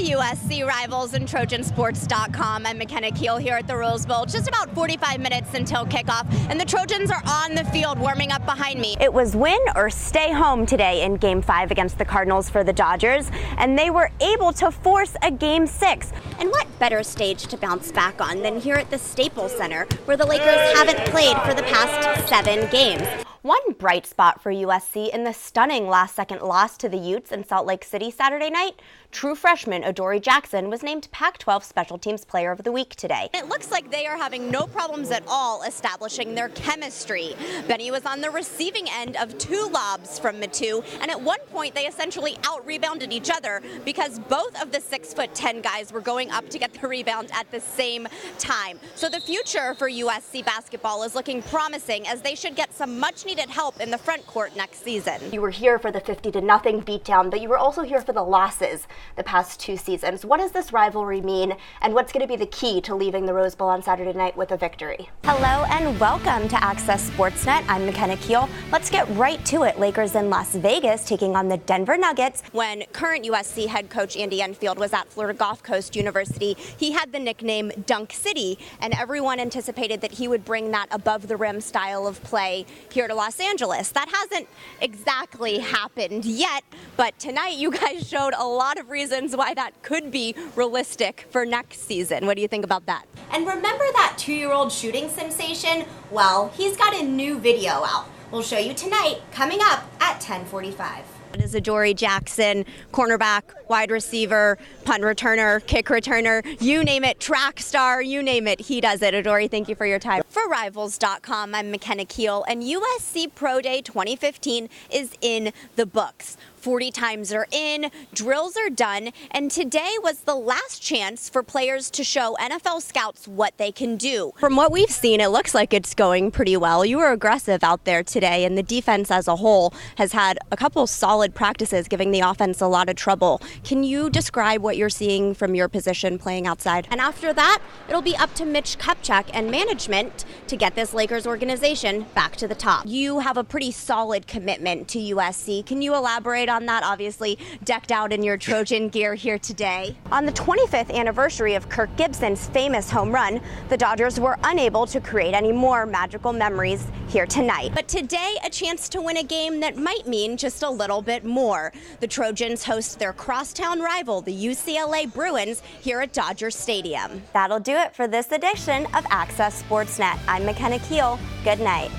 USC rivals and Trojansports.com. I'm McKenna Keil here at the Rose Bowl. Just about 45 minutes until kickoff, and the Trojans are on the field warming up behind me. It was win or stay home today in Game 5 against the Cardinals for the Dodgers, and they were able to force a Game 6. And what better stage to bounce back on than here at the Staples Center, where the Lakers haven't played for the past 7 games. One bright spot for USC in the stunning last-second loss to the Utes in Salt Lake City Saturday night, true freshman Adoree Jackson was named Pac-12 Special Teams Player of the Week today. It looks like they are having no problems at all establishing their chemistry. Benny was on the receiving end of 2 lobs from Metu, and at one point they essentially out-rebounded each other because both of the 6'10" guys were going up to get the rebound at the same time. So the future for USC basketball is looking promising, as they should get some much-needed help in the front court next season. You were here for the 50-0 beatdown, but you were also here for the losses the past 2 seasons. What does this rivalry mean, and what's going to be the key to leaving the Rose Bowl on Saturday night with a victory? Hello and welcome to Access Sportsnet. I'm McKenna Keil. Let's get right to it. Lakers in Las Vegas taking on the Denver Nuggets. When current USC head coach Andy Enfield was at Florida Gulf Coast University, he had the nickname Dunk City, and everyone anticipated that he would bring that above-the-rim style of play here to Los Angeles. That hasn't exactly happened yet, but tonight you guys showed a lot of reasons why that could be realistic for next season. What do you think about that? And remember that 2-year-old shooting sensation? Well, he's got a new video out. We'll show you tonight, coming up at 10:45. It is Adoree Jackson, cornerback, wide receiver, punt returner, kick returner, you name it, track star, you name it, he does it. Adoree, thank you for your time. For Rivals.com, I'm McKenna Keil, and USC Pro Day 2015 is in the books. 40 times are in, drills are done, and today was the last chance for players to show NFL scouts what they can do. From what we've seen, it looks like it's going pretty well. You were aggressive out there today, and the defense as a whole has had a couple solid practices, giving the offense a lot of trouble. Can you describe what you're seeing from your position playing outside? And after that, it'll be up to Mitch Kupchak and management to get this Lakers organization back to the top. You have a pretty solid commitment to USC. Can you elaborate on that? Obviously decked out in your Trojan gear here today. On the 25th anniversary of Kirk Gibson's famous home run, the Dodgers were unable to create any more magical memories here tonight. But today, a chance to win a game that might mean just a little bit more. The Trojans host their crosstown rival, the UCLA Bruins, here at Dodger Stadium. That'll do it for this edition of Access Sportsnet. I'm McKenna Keil. Good night.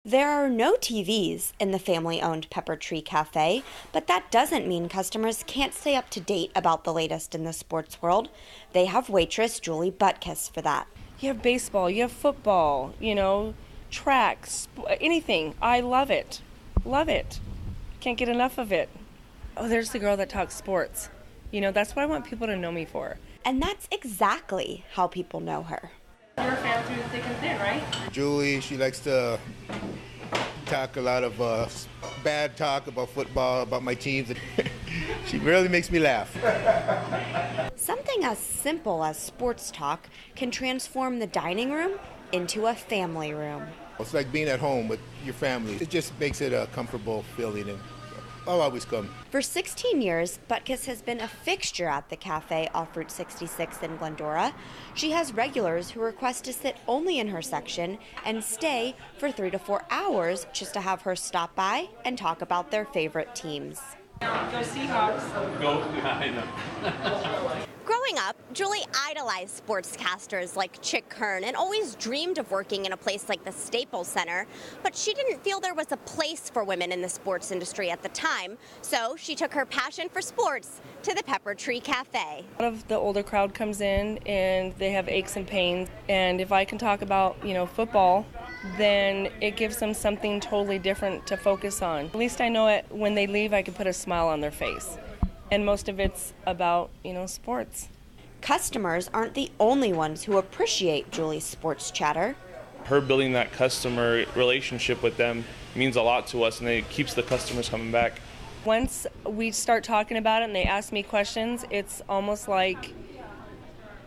There are no TVs in the family-owned Pepper Tree Cafe, but that doesn't mean customers can't stay up to date about the latest in the sports world. They have waitress Julie Butkus for that. You have baseball, you have football, track, anything. I love it. Love it. Can't get enough of it. Oh, there's the girl that talks sports. That's what I want people to know me for. And that's exactly how people know her. You're a fan through thick and thin, right? Julie, she likes to talk a lot of bad talk about football, about my teams. She really makes me laugh. Something as simple as sports talk can transform the dining room into a family room. It's like being at home with your family. It just makes it a comfortable feeling, and I'll always come. For 16 years, Butkus has been a fixture at the cafe off Route 66 in Glendora. She has regulars who request to sit only in her section and stay for 3 to 4 hours just to have her stop by and talk about their favorite teams. Go Seahawks. Go, I know. Growing up, Julie idolized sportscasters like Chick Kern and always dreamed of working in a place like the Staples Center, but she didn't feel there was a place for women in the sports industry at the time, so she took her passion for sports to the Pepper Tree Cafe. A lot of the older crowd comes in and they have aches and pains, and if I can talk about, football, then it gives them something totally different to focus on. At least I know it when they leave, I can put a smile on their face. And most of it's about, sports. Customers aren't the only ones who appreciate Julie's sports chatter. Her building that customer relationship with them means a lot to us, and it keeps the customers coming back. Once we start talking about it and they ask me questions, it's almost like,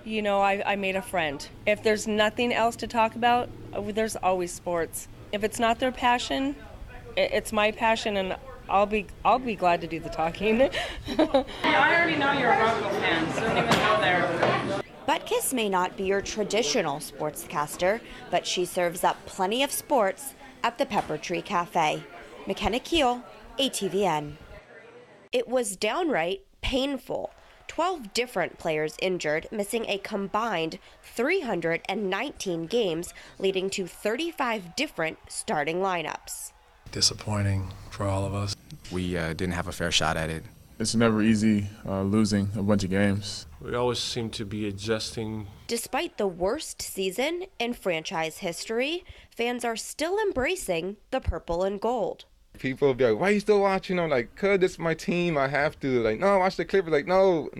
I made a friend. If there's nothing else to talk about, there's always sports. If it's not their passion, It's my passion, and I'll be glad to do the talking. I already know you're a Bronco fan, so don't even go there. Butkus may not be your traditional sportscaster, but she serves up plenty of sports at the Pepper Tree Cafe. McKenna Keil, ATVN. It was downright painful. 12 different players injured, missing a combined 319 games, leading to 35 different starting lineups. Disappointing for all of us. We didn't have a fair shot at it. It's never easy losing a bunch of games. We always seem to be adjusting. Despite the worst season in franchise history, fans are still embracing the purple and gold. People will be like, why are you still watching? I'm like, cuz this is my team, I have to. Like, no, watch the Clippers. Like, no.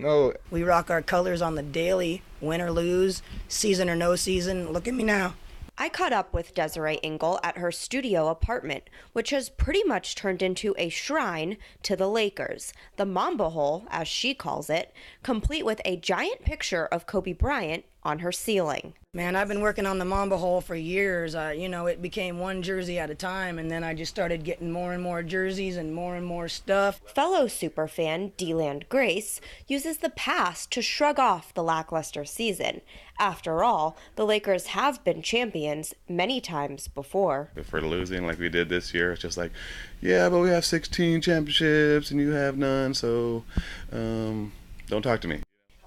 We rock our colors on the daily, win or lose, season or no season. Look at me now. I caught up with Desiree Engel at her studio apartment, which has pretty much turned into a shrine to the Lakers, the Mamba Hole, as she calls it, complete with a giant picture of Kobe Bryant on her ceiling. Man, I've been working on the Mamba Hole for years. It became one jersey at a time, and then I just started getting more and more jerseys and more stuff. Fellow superfan DeLand Grace uses the past to shrug off the lackluster season. After all, the Lakers have been champions many times before. If we're losing like we did this year, it's just like, yeah, but we have 16 championships and you have none, so don't talk to me.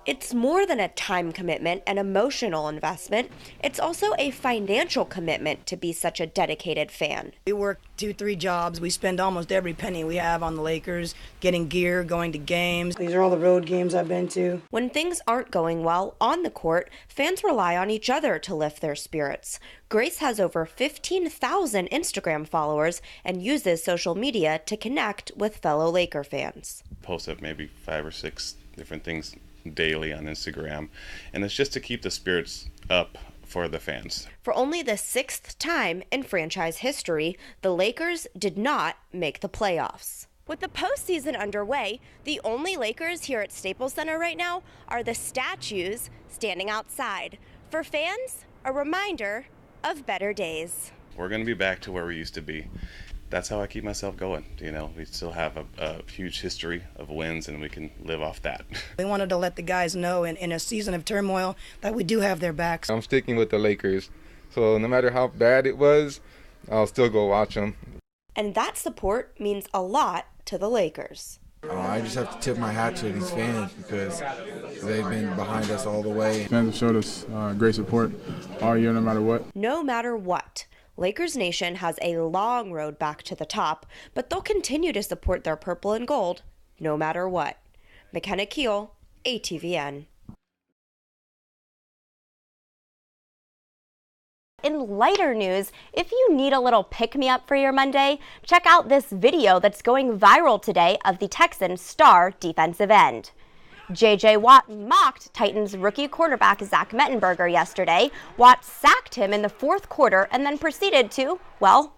It's more than a time commitment and emotional investment. It's also a financial commitment to be such a dedicated fan. We work 2-3 jobs. We spend almost every penny we have on the Lakers, getting gear, going to games. These are all the road games I've been to. When things aren't going well on the court, fans rely on each other to lift their spirits. Grace has over 15,000 Instagram followers and uses social media to connect with fellow Laker fans. Post up maybe 5 or 6 different things daily on Instagram, and it's just to keep the spirits up for the fans. For only the 6th time in franchise history, the Lakers did not make the playoffs. With the postseason underway, the only Lakers here at Staples Center right now are the statues standing outside. For fans, a reminder of better days. We're going to be back to where we used to be. That's how I keep myself going. We still have a huge history of wins, and we can live off that. We wanted to let the guys know in a season of turmoil that we do have their backs. I'm sticking with the Lakers. So no matter how bad it was, I'll still go watch them. And that support means a lot to the Lakers. I just have to tip my hat to these fans because they've been behind us all the way. Fans have showed us great support all year, no matter what. No matter what. Lakers Nation has a long road back to the top, but they'll continue to support their purple and gold no matter what. McKenna Keil, ATVN. In lighter news, if you need a little pick-me-up for your Monday, check out this video that's going viral today of the Texans' star defensive end. J.J. Watt mocked Titans rookie quarterback Zach Mettenberger yesterday. Watt sacked him in the 4th quarter and then proceeded to,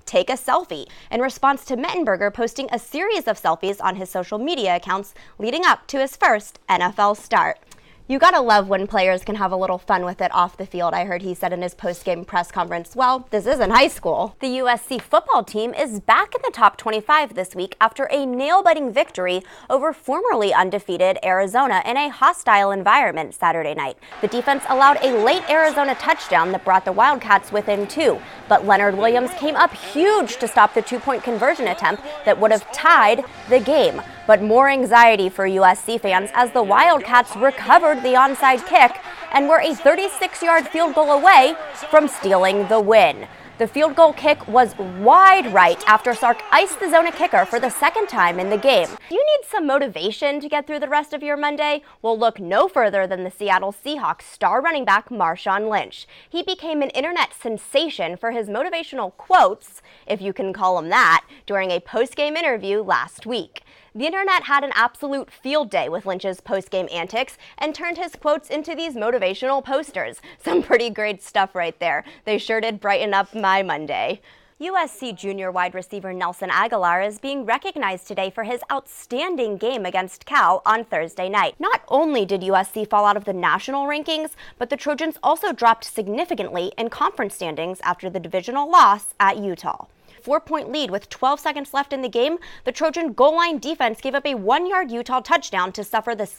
take a selfie, in response to Mettenberger posting a series of selfies on his social media accounts leading up to his first NFL start. You gotta love when players can have a little fun with it off the field, I heard he said in his post-game press conference. Well, this isn't high school. The USC football team is back in the top 25 this week after a nail-biting victory over formerly undefeated Arizona in a hostile environment Saturday night. The defense allowed a late Arizona touchdown that brought the Wildcats within 2, but Leonard Williams came up huge to stop the 2-point conversion attempt that would have tied the game. But more anxiety for USC fans as the Wildcats recovered the onside kick and were a 36-yard field goal away from stealing the win. The field goal kick was wide right after Sark iced the Zona kicker for the 2nd time in the game. Do you need some motivation to get through the rest of your Monday? Well, look no further than the Seattle Seahawks star running back Marshawn Lynch. He became an internet sensation for his motivational quotes, if you can call them that, during a post-game interview last week. The internet had an absolute field day with Lynch's post-game antics and turned his quotes into these motivational posters. Some pretty great stuff right there. They sure did brighten up my Monday. USC junior wide receiver Nelson Aguilar is being recognized today for his outstanding game against Cal on Thursday night. Not only did USC fall out of the national rankings, but the Trojans also dropped significantly in conference standings after the divisional loss at Utah. 4-point lead with 12 seconds left in the game, the Trojan goal line defense gave up a 1-yard Utah touchdown to suffer the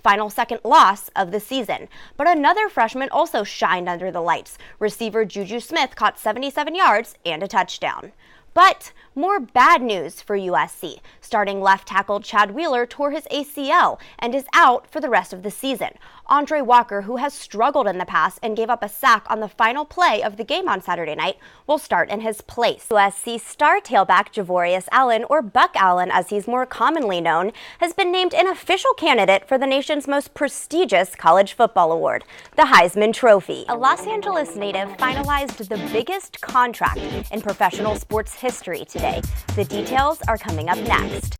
final second loss of the season. But another freshman also shined under the lights. Receiver Juju Smith caught 77 yards and a touchdown. But more bad news for USC. Starting left tackle Chad Wheeler tore his ACL and is out for the rest of the season. Andre Walker, who has struggled in the past and gave up a sack on the final play of the game on Saturday night, will start in his place. USC star tailback Javorius Allen, or Buck Allen as he's more commonly known, has been named an official candidate for the nation's most prestigious college football award, the Heisman Trophy. A Los Angeles native finalized the biggest contract in professional sports history today. The details are coming up next.